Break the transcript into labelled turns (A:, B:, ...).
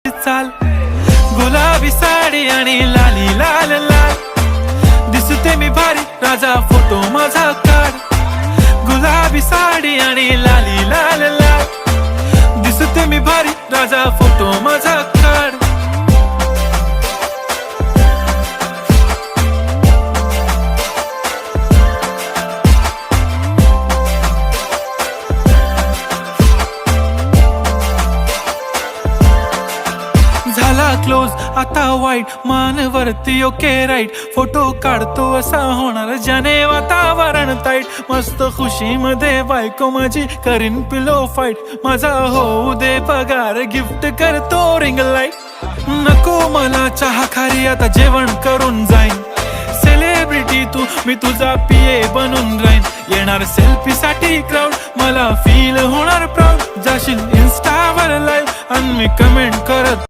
A: चाल गुलाबी साडी आणि लाली लाल लाल दिसते मी भारी राजा फोटो माझा काढ गुलाबी साडी आणि लाली लाल लाल दिसते मी भारी राजा फोटो माझा काढ झाला क्लोज आता वाईट मानवरती ओके राईट फोटो काढतो असा होणार ज्याने वातावरण ताईट मस्त खुशी मध्ये बायको माझी करीन पिलो फाईट माझा होऊ दे पगार गिफ्ट करतो रिंग लाईट नको मला चहा खारी आता जेवण करून जाईन सेलिब्रिटी तू मी तुझा पिये बनून राहीन येणार सेल्फी साठी क्राऊड मला फील होणार प्राऊड जाशील इन्स्टावर लाईव्ह आणि मी कमेंट करत